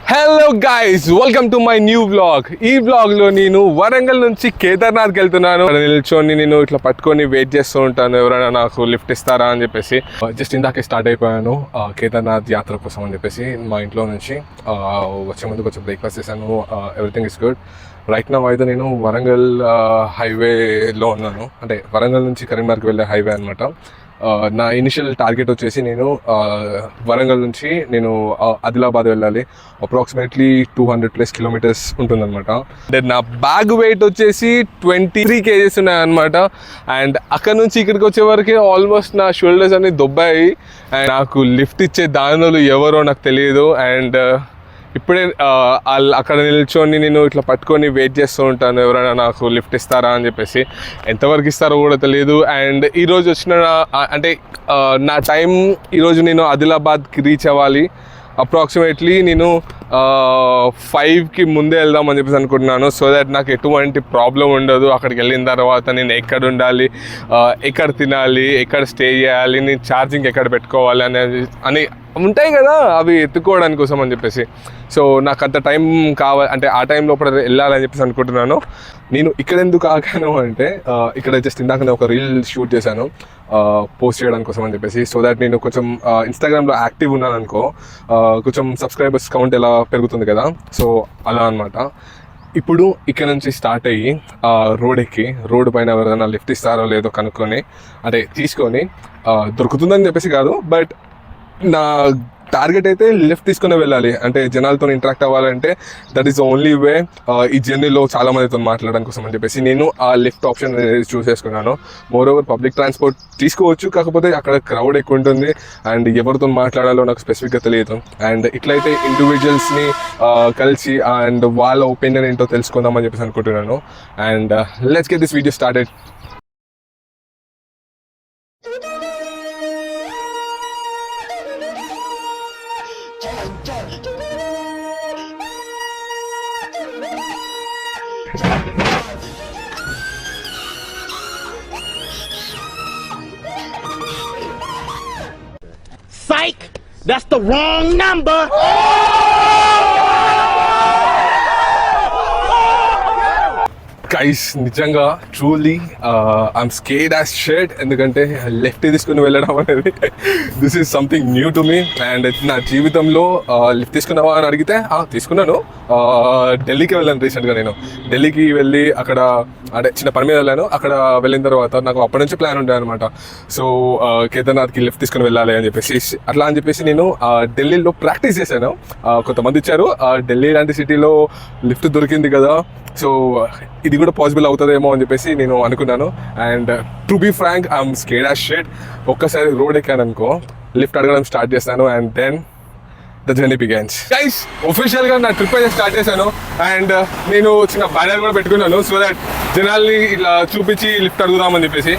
Hello guys, welcome to my new vlog. ఈ వ్లాగ్లో నేను వరంగల్ నుంచి కేదార్నాథ్కి వెళ్తున్నాను. నిల్చొని నేను ఇట్లా పట్టుకొని వెయిట్ చేస్తూ ఉంటాను, ఎవరైనా నాకు లిఫ్ట్ ఇస్తారా అని చెప్పేసి. జస్ట్ ఇందాకే స్టార్ట్ అయిపోయాను కేదార్నాథ్ యాత్ర కోసం అని చెప్పేసి. మా ఇంట్లో నుంచి వచ్చే ముందు కొంచెం బ్రేక్ఫాస్ట్ చేశాను. Everything is good. Right now అయితే నేను వరంగల్ హైవేలో ఉన్నాను, అంటే వరంగల్ నుంచి కరీంనగర్కి వెళ్ళే హైవే అనమాట. నా ఇనిషియల్ టార్గెట్ వచ్చేసి నేను వరంగల్ నుంచి నేను ఆదిలాబాద్ వెళ్ళాలి. అప్రాక్సిమేట్లీ 200+ కిలోమీటర్స్ ఉంటుందన్నమాట. అంటే నా బ్యాగ్ వెయిట్ వచ్చేసి 23 kgs ఉన్నాయన్నమాట. అండ్ అక్కడ నుంచి ఇక్కడికి వచ్చే వరకే ఆల్మోస్ట్ నా షోల్డర్స్ అన్ని దొబ్బాయి. అండ్ నాకు లిఫ్ట్ ఇచ్చే దానిలో ఎవరో నాకు తెలియదు. అండ్ ఇప్పుడే అక్కడ నిల్చొని నేను ఇట్లా పట్టుకొని వెయిట్ చేస్తూ ఉంటాను, ఎవరైనా నాకు లిఫ్ట్ ఇస్తారా అని చెప్పేసి. ఎంతవరకు ఇస్తారో కూడా తెలియదు. అండ్ ఈరోజు వచ్చిన అంటే నా టైం ఈరోజు నేను ఆదిలాబాద్కి రీచ్ అవ్వాలి. అప్రాక్సిమేట్లీ నేను 5కి ముందే వెళ్దామని చెప్పేసి అనుకుంటున్నాను. సో దట్ నాకు ఎటువంటి ప్రాబ్లం ఉండదు. అక్కడికి వెళ్ళిన తర్వాత నేను ఎక్కడ ఉండాలి, ఎక్కడ తినాలి, ఎక్కడ స్టే చేయాలి, నేను ఛార్జింగ్ ఎక్కడ పెట్టుకోవాలి అని ఉంటాయి కదా, అవి ఎత్తుకోవడానికి కోసం అని చెప్పేసి. సో నాకు అంత టైం కావాలి, అంటే ఆ టైం లోపల వెళ్ళాలని చెప్పేసి అనుకుంటున్నాను. నేను ఇక్కడ ఎందుకు ఆగాను అంటే ఇక్కడ జస్ట్ ఇందాక ఒక రీల్ షూట్ చేశాను పోస్ట్ చేయడానికి కోసం అని చెప్పేసి. సో దాట్ నేను కొంచెం ఇన్స్టాగ్రామ్లో యాక్టివ్ ఉన్నాను అనుకో, కొంచెం సబ్స్క్రైబర్స్ కౌంట్ ఎలా పెరుగుతుంది కదా, సో అలా అనమాట. ఇప్పుడు ఇక్కడ నుంచి స్టార్ట్ అయ్యి రోడ్ పైన ఎవరైనా లిఫ్ట్ ఇస్తారో లేదో కనుక్కొని, అంటే తీసుకొని దొరుకుతుందని చెప్పేసి కాదు, బట్ నా టార్గెట్ అయితే లిఫ్ట్ తీసుకుని వెళ్ళాలి. అంటే జనాలతో ఇంటరాక్ట్ అవ్వాలంటే that is the only way. ఈ జర్నీలో చాలా మందితో మాట్లాడడం కోసం అని చెప్పేసి నేను ఆ లిఫ్ట్ ఆప్షన్ చూస్ చేసుకున్నాను. మోర్ ఓవర్ పబ్లిక్ ట్రాన్స్పోర్ట్ తీసుకోవచ్చు, కాకపోతే అక్కడ క్రౌడ్ ఎక్కువ ఉంటుంది అండ్ ఎవరితో మాట్లాడాలో నాకు స్పెసిఫిక్గా తెలియదు. అండ్ ఇట్లయితే ఇండివిజువల్స్ని కలిసి అండ్ వాళ్ళ ఒపీనియన్ ఏంటో తెలుసుకుందామని చెప్పేసి అనుకుంటున్నాను. And let's get this video started. Psych! That's the wrong number! Guys, నిజంగా truly I'm scared as shit. ఎందుకంటే లెఫ్ట్ తీసుకుని వెళ్ళడం అనేది this is something new to me. And నా జీవితంలో లిఫ్ట్ తీసుకున్నావా అని అడిగితే తీసుకున్నాను. ఢిల్లీకి వెళ్ళాను రీసెంట్గా. నేను ఢిల్లీకి వెళ్ళి అక్కడ అంటే చిన్న పని మీద వెళ్ళాను. అక్కడ వెళ్ళిన తర్వాత నాకు అప్పటి నుంచి ప్లాన్ ఉండే అనమాట. సో కేదార్నాథ్కి లిఫ్ట్ తీసుకుని వెళ్ళాలి అని చెప్పేసి, అట్లా అని చెప్పేసి నేను ఢిల్లీలో ప్రాక్టీస్ చేశాను. కొంతమంది ఇచ్చారు, ఢిల్లీ లాంటి సిటీలో లిఫ్ట్ దొరికింది కదా, సో ఇది కూడా పాసిబుల్ అవుతుందేమో అని చెప్పేసి నేను అనుకున్నాను. And to be frank, I'm scared as shit. ఒక్కసారి రోడ్ ఎక్కాను అనుకో, లిఫ్ట్ అడగడం స్టార్ట్ చేస్తాను. And then the journey begins. Guys, ఒఫిషియల్గా నా ట్రిప్ అయితే స్టార్ట్ చేశాను. అండ్ నేను చిన్న బ్యానర్ కూడా పెట్టుకున్నాను, సో దట్ జనాల్ని ఇట్లా చూపించి లిఫ్ట్ అడుగుదామని చెప్పేసి.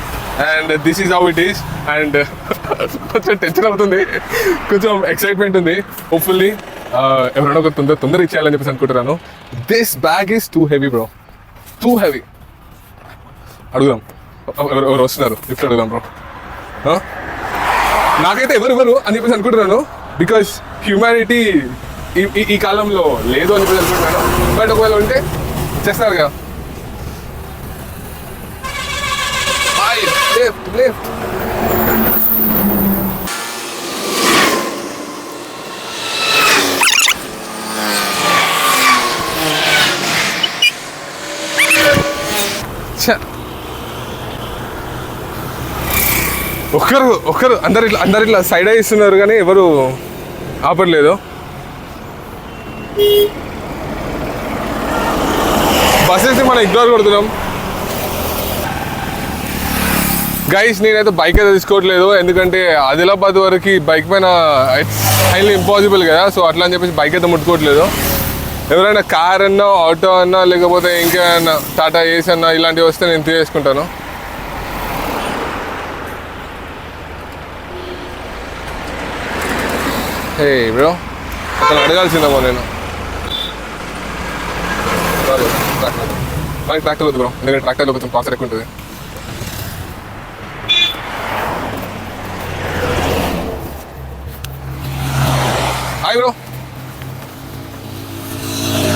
And this is how it is. And కొంచెం టెన్షన్ అవుతుంది, కొంచెం ఎక్సైట్మెంట్ ఉంది. హోప్ఫుల్లీ ఎవరైనా ఒక తొందర ఇచ్చేయాలని చెప్పేసి అనుకుంటున్నాను. This bag is too heavy bro, too heavy. అడుగుదాం, ఎవరు వస్తున్నారు, లిఫ్ట్ అడుగుదాం బ్రో. నాకైతే ఎవరు అని చెప్పేసి అనుకుంటున్నాను, బికాస్ హ్యూమానిటీ ఈ కాలంలో లేదు అని చెప్పేసి అనుకుంటున్నాను. బట్ ఒకవేళ ఉంటే చేస్తారు కదా. లిఫ్ట్ ఒక్కరు అందరు ఇట్లా సైడ్ అయిస్తున్నారు కానీ ఎవరు ఆపట్లేదు. బస్సెస్ మనం ఇగ్నోర్ కొడుతున్నాం. గైస్, నేనైతే బైక్ అయితే తీసుకోవట్లేదు, ఎందుకంటే ఆదిలాబాద్ వరకు బైక్ పైన ఇట్స్ హైలీ ఇంపాసిబుల్ కదా. సో అట్లా అని చెప్పేసి బైక్ అయితే ముట్టుకోవట్లేదు. ఎవరైనా కార్ అన్నా, ఆటో అన్నా, లేకపోతే ఇంకేమైనా టాటా ఏసీ అన్నా ఇలాంటివి వస్తే నేను తీసుకుంటాను. హే బ్రో, అక్కడ అడగాల్సిందేమో నేను. ట్రాక్టర్ వద్దు బ్రో, ఎందుకంటే ట్రాక్టర్లో కొంచెం కాస్ట్ ఎక్కువ ఉంటుంది. Hi bro.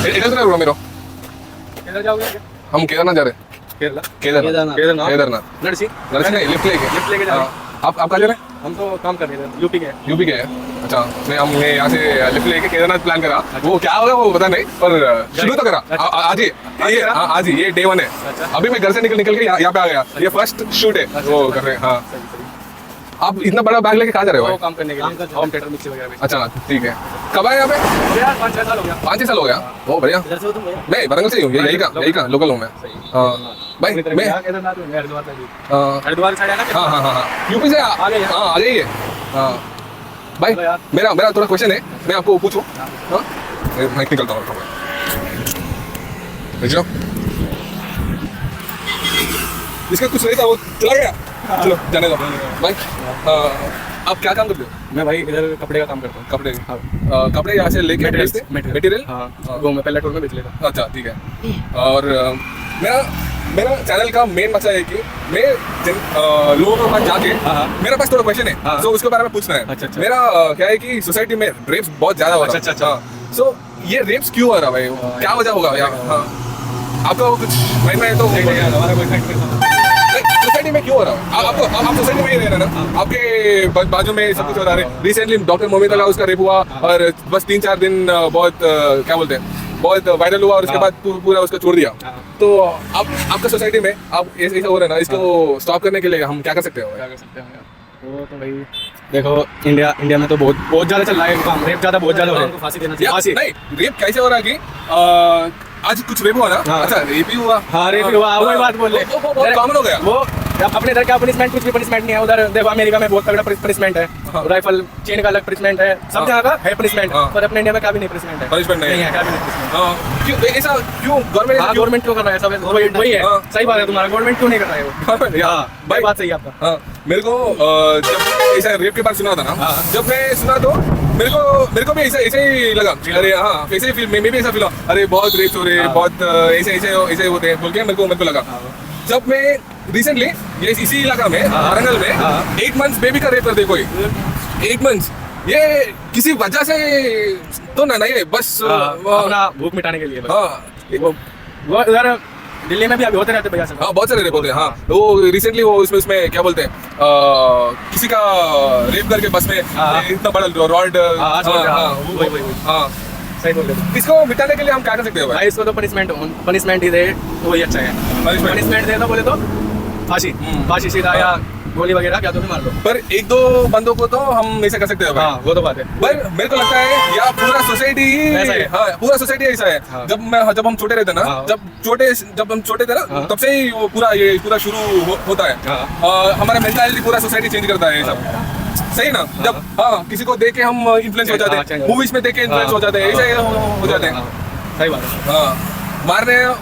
ఎక్కడ బ్రో మీరు? हम केदारनाथ जा रहे हैं। केदारनाथ नरसी लिफ्ट लेके जा रहे हैं। आप कहाँ जा रहे हैं? हम तो काम कर रहे हैं यूपी के है। अच्छा, नहीं हमने यहाँ से लिफ्ट लेके केदारनाथ प्लान करा। वो क्या होगा वो पता नहीं, पर शुरू तो करा आज ही। आज ही ये डे 1 है। अभी मैं घर से निकल के यहाँ पे आ गया। ये फर्स्ट शूट है वो कर रहे हैं। हाँ, आप इतना बड़ा बैग लेके कहाँ जा रहे हो भाई? काम करने के लिए होम थिएटर मिक्सी वगैरह में। अच्छा ठीक है। कब आए यहाँ पे? 5-6 साल हो गया। 5-6 साल हो गया। ओ बढ़िया। इधर से हो तुम भैया? मैं वरंगल से ही हूँ, यही का लोकल हूँ मैं। हाँ भाई मैं केदारनाथ में हरिद्वार से हाँ हरिद्वार साइड है ना? हाँ यूपी से आ जाइए। हाँ भाई मेरा थोड़ा क्वेश्चन है, मैं आपको पूछूं? हाँ मैं निकलता हूँ। भेजो इसका कुछ नहीं था, वो चला गया। चलो जाने दो भाई। आप क्या काम करते हो? मैं भाई इधर कपड़े का काम करता हूँ। कपड़े कपड़े यहाँ से लेके मटेरियल। हाँ वो मैं पहले टूर में बेच लेता। अच्छा ठीक है। और मेरा चैनल का मेन मकसद है कि मैं लोगों के पास जाके मेरा पास थोड़ा क्वेश्चन है, तो उसके बारे में पूछना है। अच्छा। मेरा क्या है कि सोसाइटी में रेप्स बहुत ज्यादा हो रहा है। अच्छा। सो ये रेप्स क्यों हो रहा है भाई? क्या वजह होगा? हाँ आपका कुछ भाई मैं तो हमारा कोई फैक्ट्री सोसाइटी में क्यों हो रहा है? आप सोसाइटी में ही रह रहे हैं ना? आपके बाजू में सब कुछ हो रहा है। रिसेंटली डॉक्टर मोमिता का उसका रेप हुआ और बस 3-4 दिन बहुत क्या बोलते हैं बहुत वायरल हुआ और उसके बाद पूरा उसका छोड़ दिया। तो अब आपका सोसाइटी में आप ऐसा हो रहा है ना, इसको स्टॉप करने के लिए हम क्या कर सकते हो? क्या कर सकते हैं वो तो भाई देखो इंडिया में तो बहुत ज्यादा चल रहा है काम, रेप ज्यादा बहुत ज्यादा हो रहा है। फांसी देना चाहिए। फांसी नहीं, रेप कैसे हो रहा है कि आज कुछ रेप हुआ ना? अच्छा रेप ही हुआ। हाँ रेप ही हुआ, वही बात बोल रहे। वो कॉमन हो गया। वो अपने इधर क्या पनिशमेंट, कुछ भी पनिशमेंट नहीं है। उधर देखो अमेरिका में बहुत तगड़ा पनिशमेंट है, राइफल चेन का अलग पनिशमेंट है, सब जगह का है पनिशमेंट। पर अपने इंडिया में क्या भी नहीं पनिशमेंट है। पनिशमेंट नहीं है, क्या भी नहीं punishment। क्यों ऐसा? क्यों गवर्नमेंट क्यों कर रहा है? सब वही है। सही बात है तुम्हारा, गवर्नमेंट क्यों नहीं कर रहा है वो? भाई बात सही है आपका। मेरे को जब ऐसा रेप के बारे सुना था ना, जब मैं सुना तो मेरे को भी ऐसा ही लगा। अरे हाँ ऐसे ही फील, मैं भी ऐसा फील हुआ, अरे बहुत रेप हो रहे, बहुत ऐसे होते हैं बोल के मेरे को लगा। जब मैं रिसेंटली ये इसी इलाका में वरंगल में 8 मंथ्स बेबी का रेप कर दे कोई, 8 मंथ्स, ये किसी वजह से तो नहीं है, बस अपना भूख मिटाने के लिए। हाँ वो उधर दिल्ली में भी अभी होते रहते भैया सब। हाँ बहुत सारे रेप होते हैं। हाँ वो रिसेंटली वो उसमें क्या बोलते हैं किसी का रेप करके बस में इतना बड़ा रॉड। हाँ सही बोल रहे हो। इसको मिटाने के लिए हम क्या कर सकते हैं भाई? इसको तो पनिशमेंट ही दे तो वही अच्छा है। पनिशमेंट दे दो बोले तो फांसी सीधा या गोली वगैरह क्या तो भी मार लो। पर 1-2 बंदों को तो हम ऐसा कर सकते हैं भाई। हाँ वो तो बात है। पर मेरे को लगता है या पूरा सोसाइटी ऐसा है। हाँ पूरा सोसाइटी ऐसा है। जब हम छोटे रहते ना, जब हम छोटे थे ना, तब से ही वो पूरा शुरू होता है। हमारा मेंटालिटी पूरा सोसाइटी चेंज करता है ये सब। सही ना? जब किसी को देख के हम इन्फ्लुएंस हो जाते हैं, मूवीज में देख के इन्फ्लुएंस हो जाते हैं, ऐसे हो जाते हैं। सही बात है। हाँ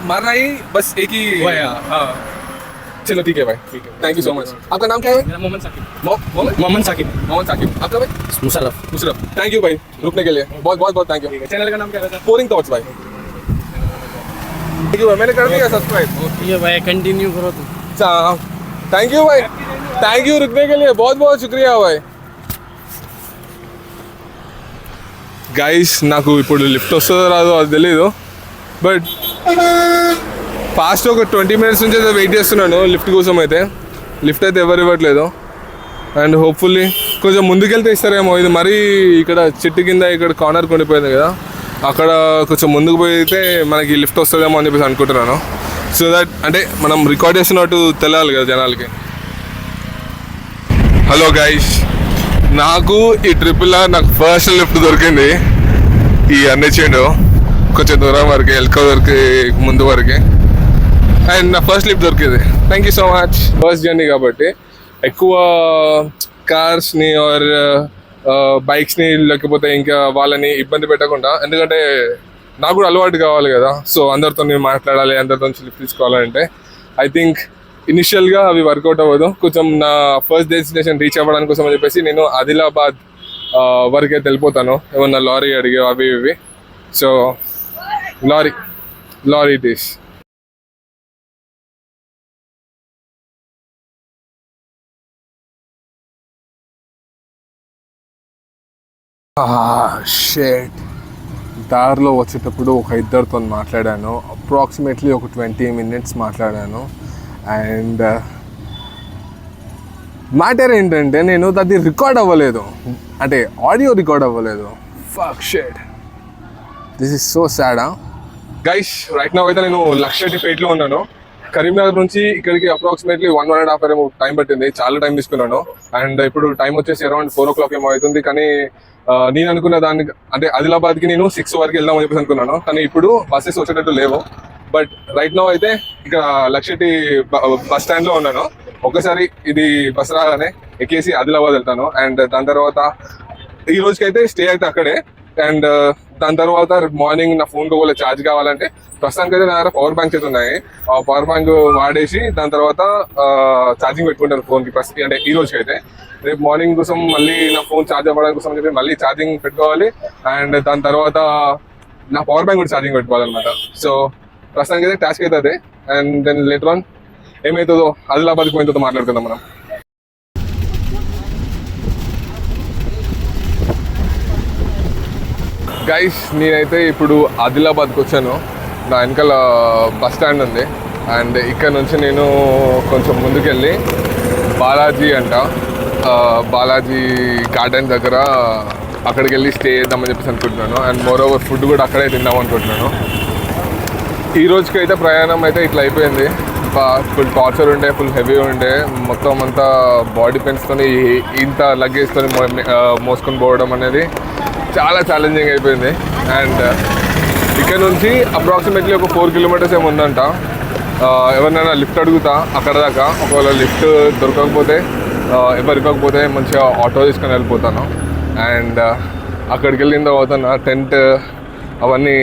मारना ही बस एक ही। हाँ चलो ठीक है भाई, ठीक है, थैंक यू सो मच। आपका नाम क्या है? मेरा मोहम्मद साकिब। मोहम्मद साकिब। आपका भाई? मुशर्रफ। थैंक यू भाई रुकने के लिए, बहुत थैंक यू। चैनल का नाम क्या रहता है? पोरिंग थॉट्स भाई। थैंक यू भाई, मैंने कर दिया सब्सक्राइब। ये भाई कंटिन्यू करो तुम। अच्छा थैंक यू भाई, थैंक यू रुकने के लिए, बहुत शुक्रिया भाई। గైస్ నాకు ఇప్పుడు లిఫ్ట్ వస్తుందో రాదో అది తెలీదు, బట్ ఫాస్ట్ ఒక 20 minutes నుంచి అయితే వెయిట్ చేస్తున్నాను లిఫ్ట్ కోసం. అయితే లిఫ్ట్ అయితే ఎవరు ఇవ్వట్లేదు, అండ్ హోప్ఫుల్లీ కొంచెం ముందుకెళ్తే ఇస్తారేమో. ఇది మరీ ఇక్కడ చెట్టు కింద ఇక్కడ కార్నర్ కొండిపోయింది కదా, అక్కడ కొంచెం ముందుకు పోయితే మనకి లిఫ్ట్ వస్తుందేమో అని చెప్పేసి అనుకుంటున్నాను. సో దట్ అంటే మనం రికార్డ్ చేస్తున్నట్టు తెలియాలి కదా జనాలకి. హలో గైస్, నాకు ఈ ట్రిప్లో నాకు ఫస్ట్ లిఫ్ట్ దొరికింది ఈ అన్నచేండు కొంచెం దూరం వరకు ఎల్కో వరకు ముందు వరకు, అండ్ నా ఫస్ట్ లిఫ్ట్ దొరికింది. Thank you so much. First journey కాబట్టి ఎక్కువ కార్స్ని ఆర్ బైక్స్ని లేకపోతే ఇంకా వాళ్ళని ఇబ్బంది పెట్టకుండా, ఎందుకంటే నాకు కూడా అలవాటు కావాలి కదా. సో అందరితో మాట్లాడాలి, అందరితో లిఫ్ట్ తీసుకోవాలంటే ఐ థింక్ ఇనిషియల్గా అవి వర్కౌట్ అవ్వదు. కొంచెం నా ఫస్ట్ డెస్టినేషన్ రీచ్ అవ్వడానికి కోసం అని చెప్పేసి నేను ఆదిలాబాద్ వరకు అయితే వెళ్ళిపోతాను, ఏమన్నా లారీ అడిగే అవి ఇవి. So lorry it is. Shit దారిలో వచ్చేటప్పుడు ఒక ఇద్దరితో మాట్లాడాను, అప్రాక్సిమేట్లీ ఒక 20 minutes మాట్లాడాను. అండ్ మ్యాటర్ ఏంటంటే నేను అది రికార్డ్ అవ్వలేదు, అంటే ఆడియో రికార్డ్ అవ్వలేదు. Fuck shit, this is so sad. Guys right now అయితే నేను లక్షటిపేటలో ఉన్నాను. కరీంనగర్ నుంచి ఇక్కడికి అప్రాక్సిమేట్లీ 1.5 hours ఏమో టైం పట్టింది, చాలా టైం తీసుకున్నాను. అండ్ ఇప్పుడు టైం వచ్చేసి అరౌండ్ 4 o'clock ఏమో అవుతుంది. కానీ నేను అనుకున్న దానికి అంటే ఆదిలాబాద్కి నేను 6 వరకు వెళ్దామని చెప్పేసి అనుకున్నాను, కానీ ఇప్పుడు బస్సెస్ వచ్చేటట్టు లేవు. బట్ రైట్ నౌ అయితే ఇక్కడ లక్షటి బస్ స్టాండ్ లో ఉన్నాను. ఒకసారి ఇది బస్ రాగానే ఎక్కేసి ఆదిలాబాద్ వెళ్తాను. అండ్ దాని తర్వాత ఈ రోజుకైతే స్టే అయితే అక్కడే. అండ్ దాని తర్వాత మార్నింగ్ నా ఫోన్ ఒకవేళ ఛార్జ్ కావాలంటే ప్రస్తుతానికి అయితే నా దగ్గర పవర్ బ్యాంక్స్ అయితే ఉన్నాయి. ఆ పవర్ బ్యాంక్ వాడేసి దాని తర్వాత ఛార్జింగ్ పెట్టుకుంటాను ఫోన్కి ప్రస్తుతం. అంటే ఈ రోజుకైతే రేపు మార్నింగ్ కోసం మళ్ళీ నా ఫోన్ ఛార్జ్ అవ్వడం కోసం చెప్పి మళ్ళీ ఛార్జింగ్ పెట్టుకోవాలి. అండ్ దాని తర్వాత నా పవర్ బ్యాంక్ కూడా ఛార్జింగ్ పెట్టుకోవాలన్నమాట. సో ప్రస్తుతానికి అయితే టాస్క్ అయితే అదే. అండ్ దెన్ లేటర్ ఆన్ ఏమవుతుందో ఆదిలాబాద్కి పోయినతో మాట్లాడుకుందాం మనం. గైస్ నేనైతే ఇప్పుడు ఆదిలాబాద్కి వచ్చాను. నా వెనకాల బస్ స్టాండ్ ఉంది. అండ్ ఇక్కడ నుంచి నేను కొంచెం ముందుకెళ్ళి బాలాజీ బాలాజీ గార్డెన్ దగ్గర అక్కడికి వెళ్ళి స్టే చేద్దామని చెప్పేసి అనుకుంటున్నాను. అండ్ మోర్ ఓవర్ ఫుడ్ కూడా అక్కడే తిందాం అనుకుంటున్నాను. ఈ రోజుకైతే ప్రయాణం అయితే ఇట్లా అయిపోయింది. ఫుల్ టార్చర్ ఉండే, ఫుల్ హెవీ ఉండే, మొత్తం అంతా బాడీ పెయిన్స్తో ఇంత లగేజ్తో మోసుకొని పోవడం అనేది చాలా ఛాలెంజింగ్ అయిపోయింది. అండ్ ఇక్కడ నుంచి అప్రాక్సిమేట్లీ ఒక 4 kilometers ఏమి ఉందంట. ఎవరినైనా లిఫ్ట్ అడుగుతా అక్కడ దాకా. ఒకవేళ లిఫ్ట్ దొరకకపోతే ఇవ్వకపోతే మంచిగా ఆటో తీసుకొని వెళ్ళిపోతాను. అండ్ అక్కడికి వెళ్ళిన తర్వాత నా టెంట్ అవన్నీ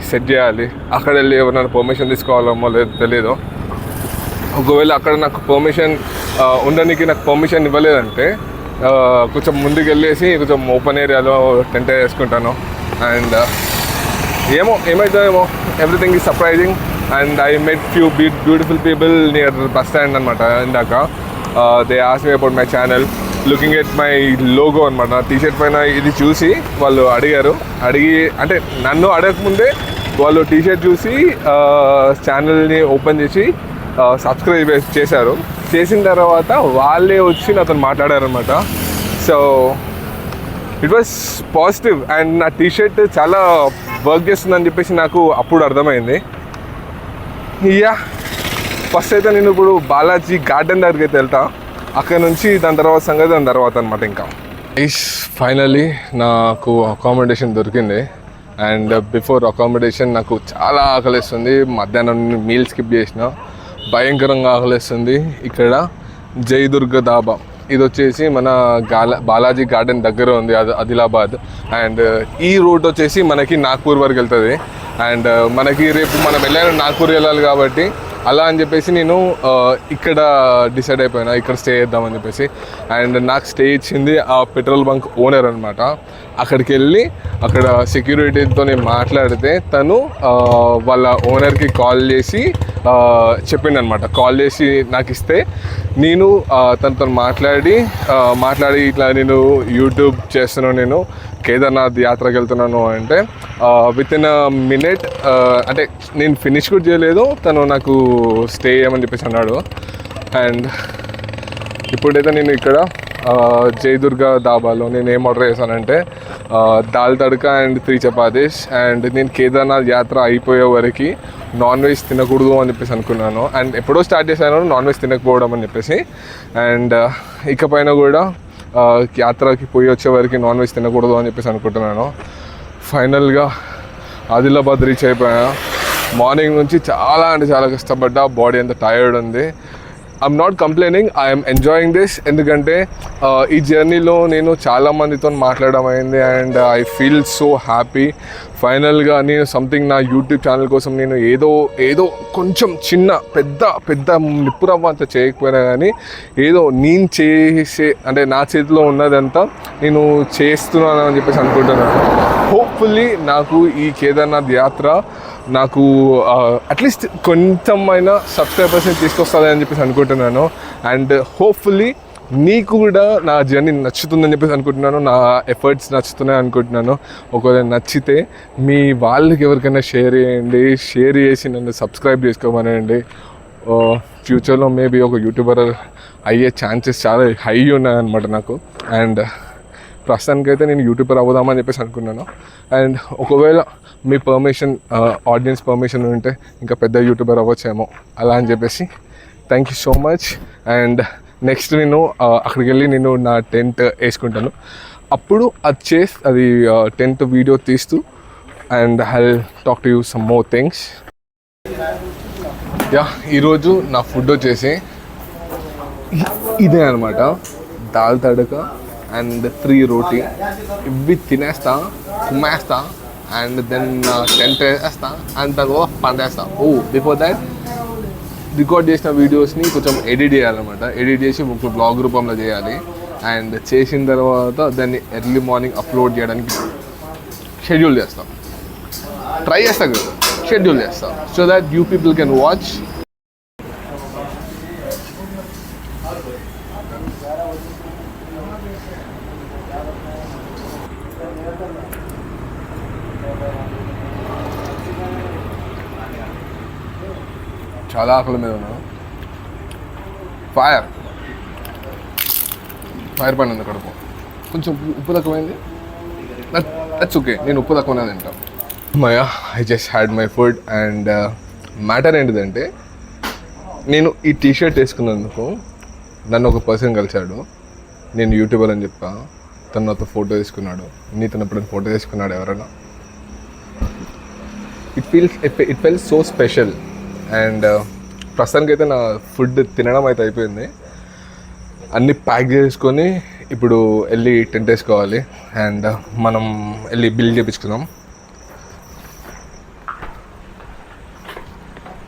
సెట్ చేయాలి. అక్కడ వెళ్ళి ఎవరైనా పర్మిషన్ తీసుకోవాలమ్మో లేదు తెలియదు. ఒకవేళ అక్కడ నాకు పర్మిషన్ ఉండడానికి నాకు పర్మిషన్ ఇవ్వలేదంటే కొంచెం ముందుకు వెళ్ళేసి కొంచెం ఓపెన్ ఏరియాలో టెంట్ వేసుకుంటాను. అండ్ ఏమవుతుందేమో, everything is surprising. And I met few beautiful people near bus stand అనమాట. ఇందాక they ask me about my channel, looking at my logo అనమాట. టీషర్ట్ పైన ఇది చూసి వాళ్ళు అడిగి అంటే నన్ను అడగకముందే వాళ్ళు టీషర్ట్ చూసి ఛానల్ని ఓపెన్ చేసి సబ్స్క్రైబ్ చేశారు. చేసిన తర్వాత వాళ్ళే వచ్చి నాతో మాట్లాడారనమాట. So it was positive. And నా టీషర్ట్ చాలా వర్క్ చేస్తుందని చెప్పేసి నాకు అప్పుడు అర్థమైంది. ఫస్ట్ అయితే నేను ఇప్పుడు బాలాజీ గార్డెన్ దగ్గరికి అయితే వెళ్తా. అక్కడ నుంచి దాని తర్వాత అనమాట. ఇంకా ఫైనలీ నాకు అకామిడేషన్ దొరికింది. అండ్ బిఫోర్ అకామిడేషన్ నాకు చాలా ఆకలిస్తుంది. మధ్యాహ్నం మీల్ స్కిప్ చేసిన, భయంకరంగా ఆకలిస్తుంది. ఇక్కడ జయదుర్గ దాబా, ఇది వచ్చేసి మన బాలాజీ గార్డెన్ దగ్గర ఉంది ఆదిలాబాద్. అండ్ ఈ రూట్ వచ్చేసి మనకి నాగ్పూర్ వరకు వెళ్తుంది. అండ్ మనకి రేపు మనం వెళ్ళాను నాగ్పూర్ వెళ్ళాలి కాబట్టి అలా అని చెప్పేసి నేను ఇక్కడ డిసైడ్ అయిపోయినా ఇక్కడ స్టే చేద్దామని చెప్పేసి. అండ్ నాకు స్టే ఇచ్చింది ఆ పెట్రోల్ బంక్ ఓనర్ అనమాట. అక్కడికి వెళ్ళి అక్కడ సెక్యూరిటీతో మాట్లాడితే తను వాళ్ళ ఓనర్కి కాల్ చేసి చెప్పిండనమాట. కాల్ చేసి నాకు ఇస్తే నేను తనతో మాట్లాడి ఇట్లా నేను యూట్యూబ్ చేస్తున్నాను, నేను కేదార్నాథ్ యాత్రకి వెళ్తున్నాను అంటే విత్ ఇన్ మినిట్, అంటే నేను ఫినిష్ కూడా చేయలేదు, తను నాకు స్టే చేయమని చెప్పేసి అన్నాడు. అండ్ ఇప్పుడైతే నేను ఇక్కడ జయదుర్గ దాబాలో నేను ఏం ఆర్డర్ చేశానంటే దాల్ తడకా అండ్ 3 చపాతీస్. అండ్ నేను కేదార్నాథ్ యాత్ర అయిపోయే వరకు నాన్ వెజ్ తినకూడదు అని చెప్పేసి అనుకున్నాను. అండ్ ఎప్పుడో స్టార్ట్ చేశాను నాన్ వెజ్ తినకపోవడం అని చెప్పేసి. అండ్ ఇకపైన కూడా యాత్రకి పోయి వచ్చే వరకు నాన్ వెజ్ తినకూడదు అని చెప్పేసి అనుకుంటున్నాను. ఫైనల్గా ఆదిలాబాద్ రీచ్ అయిపోయా. మార్నింగ్ నుంచి చాలా అంటే చాలా కష్టపడ్డా, బాడీ అంతా టైర్డ్ ఉంది. I'm not complaining, I'm enjoying this. ఎందుకంటే ఈ జర్నీలో నేను చాలా మందితో మాట్లాడడం అయింది. And I feel so happy. ఫైనల్గా నేను సంథింగ్ నా యూట్యూబ్ ఛానల్ కోసం నేను ఏదో కొంచెం చిన్న పెద్ద నిప్పురవ్వ అంత చేయకపోయినా కానీ ఏదో నేను అంటే నా చేతిలో ఉన్నదంతా నేను చేస్తున్నాను అని చెప్పేసి అనుకుంటున్నాను. హోప్ఫుల్లీ నాకు ఈ కేదార్నాథ్ యాత్ర నాకు అట్లీస్ట్ కొంచెమైనా సబ్స్క్రైబర్స్ని తీసుకొస్తుంది అని చెప్పేసి అనుకుంటున్నాను. అండ్ హోప్ఫుల్లీ నీకు కూడా నా జర్నీ నచ్చుతుందని చెప్పేసి అనుకుంటున్నాను, నా ఎఫర్ట్స్ నచ్చుతున్నాయి అనుకుంటున్నాను. ఒకవేళ నచ్చితే మీ వాళ్ళకి ఎవరికైనా షేర్ చేయండి, షేర్ చేసి నన్ను సబ్స్క్రైబ్ చేసుకోమనండి. ఫ్యూచర్లో మేబీ ఒక యూట్యూబర్ అయ్యే ఛాన్సెస్ చాలా హై ఉన్నాయన్నమాట నాకు. అండ్ ప్రస్తుతానికైతే నేను యూట్యూబర్ అవుదామని చెప్పేసి అనుకున్నాను. అండ్ ఒకవేళ మీ పర్మిషన్, ఆడియన్స్ పర్మిషన్ ఉంటే ఇంకా పెద్ద యూట్యూబర్ అవ్వచ్చేమో అలా అని చెప్పేసి. Thank you so much. And next నేను అక్కడికి వెళ్ళి నేను నా టెంట్ వేసుకుంటాను. అప్పుడు అది టెంట్ వీడియో తీస్తూ and I talk to you some more things. ఈరోజు నా ఫుడ్ వచ్చేసి ఇదే అనమాట, దాల్ తడక అండ్ 3 రోటీ. ఇవి తినేస్తా, కుమ్మేస్తా అండ్ దెన్ టెంట్ వేస్తా అండ్ తర్వాత పండేస్తా. బిఫోర్ దాట్ రికార్డ్ చేసిన వీడియోస్ని కొంచెం ఎడిట్ చేయాలన్నమాట. ఎడిట్ చేసి ఒక బ్లాగ్ రూపంలో చేయాలి. అండ్ చేసిన తర్వాత దాన్ని ఎర్లీ మార్నింగ్ అప్లోడ్ చేయడానికి షెడ్యూల్ చేస్తాం. ట్రై చేస్తా కదా, షెడ్యూల్ చేస్తాం so that you people can watch. చాలా ఆకలి మీద ఉన్నాను. ఫైర్ పని ఉంది కడుపు. కొంచెం ఉప్పు తక్కువైంది, దట్స్ ఓకే. నేను ఉప్పు తక్కువనే తింటాను. I just had my food. And matter ఏంటిదంటే, నేను ఈ టీషర్ట్ వేసుకున్నందుకు నన్ను ఒక పర్సన్ కలిశాడు. నేను యూట్యూబర్ అని చెప్పా, తను నాతో ఫోటో తీసుకున్నాడు. నీతో ఎప్పుడైనా ఫోటో తీసుకున్నాడు ఎవరైనా? It feels so special. And ప్రస్తుతానికి అయితే నా ఫుడ్ తినడం అయితే అయిపోయింది. అన్నీ ప్యాక్ చేసుకొని ఇప్పుడు వెళ్ళి టెంట్ వేసుకోవాలి. అండ్ మనం వెళ్ళి బిల్ చేయించుకుందాం.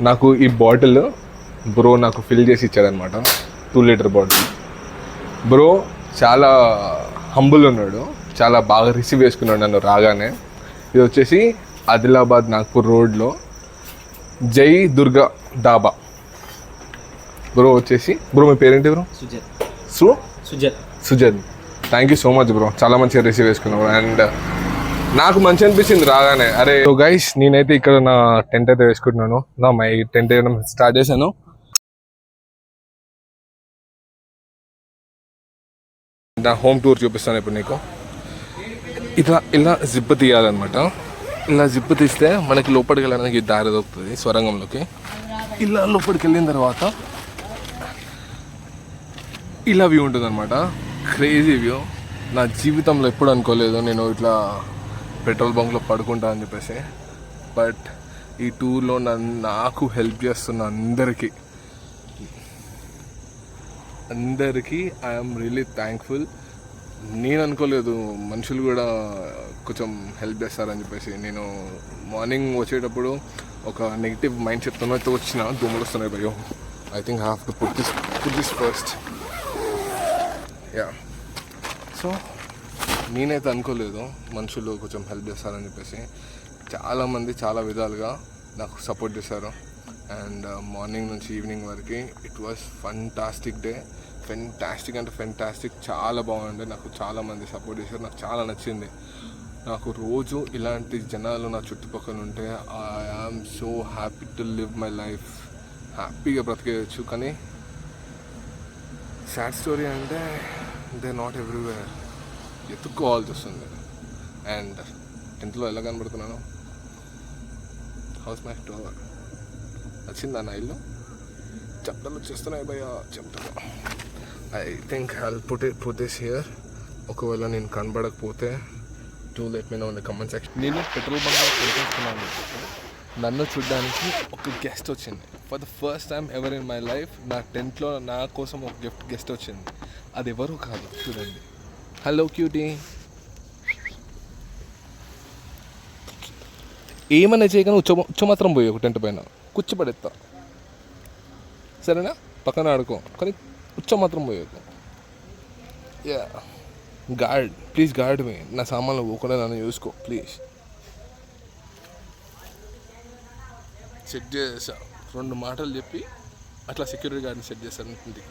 నాకు ఈ బాటిల్ బ్రో నాకు ఫిల్ చేసి ఇచ్చాడనమాట, 2 లీటర్ బాటిల్. బ్రో చాలా హంబుల్ ఉన్నాడు, చాలా బాగా రిసీవ్ చేసుకున్నాడు నన్ను రాగానే. ఇది వచ్చేసి ఆదిలాబాద్ నాగ్పూర్ రోడ్లో జై దుర్గా డాబా. బ్రో వచ్చేసి, బ్రో మీ పేరేంటి bro? Sujan. Thank you so much bro, చాలా మంచిగా రిసీవ్ చేసుకున్నావు. అండ్ నాకు మంచి అనిపించింది రాగానే. అరే సో గైస్, నేనైతే ఇక్కడ నా టెంట్ అయితే వేసుకుంటున్నాను. మై టెంట్ వేయడం స్టార్ట్ చేశాను. నా హోమ్ టూర్ చూపిస్తాను ఇప్పుడు నీకు. ఇలా జిప్ తీయాలన్నమాట. ఇలా జిప్ తీస్తే మనకి లోపలికి వెళ్ళడానికి దారి దొరుకుతుంది స్వరంగంలోకి. ఇలా లోపలికి వెళ్ళిన తర్వాత ఇలా వ్యూ ఉంటుంది అనమాట. Crazy view. నా జీవితంలో ఎప్పుడు అనుకోలేదు నేను ఇట్లా పెట్రోల్ బంక్లో పడుకుంటా అని చెప్పేసి. బట్ ఈ టూర్లో నాకు హెల్ప్ చేస్తున్న అందరికీ ఐఎమ్ రియలీ థ్యాంక్ఫుల్. నేను అనుకోలేదు మనుషులు కూడా కొంచెం హెల్ప్ చేస్తారని చెప్పేసి. నేను మార్నింగ్ వచ్చేటప్పుడు ఒక నెగిటివ్ మైండ్ సెట్తో అయితే వచ్చిన, దోమలు వస్తున్నాయి భయో. I think I have to put this first. So నేనైతే అనుకోలేదు మనుషులు కొంచెం హెల్ప్ చేస్తారని చెప్పేసి. చాలామంది చాలా విధాలుగా నాకు సపోర్ట్ చేశారు. అండ్ మార్నింగ్ నుంచి ఈవినింగ్ వరకు it was fantastic day. Fantastic, చాలా బాగుండే. నాకు చాలామంది సపోర్ట్ చేశారు, నాకు చాలా నచ్చింది. నాకు రోజు ఇలాంటి జనాలు నా చుట్టుపక్కల ఉంటే I am so happy to live my life. హ్యాపీగా బ్రతికేయచ్చు. కానీ సాడ్ స్టోరీ అంటే దే నాట్ ఎవ్రీవేర్, ఎత్తుక్కోవాల్సి వస్తుంది. అండ్ ఇంట్లో ఎలా కనబడుతున్నాను? హౌస్ మై డోర్ వచ్చిందా నా ఇల్లు? చెప్తలు వచ్చేస్తున్నాయి భయ్యా, చెప్తాను. I think I put this here. ఒకవేళ నేను కనబడకపోతే do let me know in the comment section. నేను పెట్రోల్ బంక్లో కొనుక్కొస్తున్నాను. నన్ను చూడడానికి ఒక గెస్ట్ వచ్చింది. For the first time ever in my life నా టెంట్లో నా కోసం ఒక గెస్ట్ వచ్చింది. అది ఎవరు కాదు, చూడండి. Hello cutie. ఏమన్నా చేయగానే ఉచ్చ మాత్రం పోయి ఒక టెంట్ పైన కూర్చోబడేస్తా, సరేనా? పక్కన ఆడుకో, కానీ ఉచ్చ మాత్రం పోయాకు. ప్లీజ్ గార్డ్ మీ. నా సామాన్లు పోకుండా నన్ను చూసుకో ప్లీజ్. సెట్ చేసా, 2 మాటలు చెప్పి అట్లా సెక్యూరిటీ గార్డ్ని సెట్ చేశాను ఇంటికి.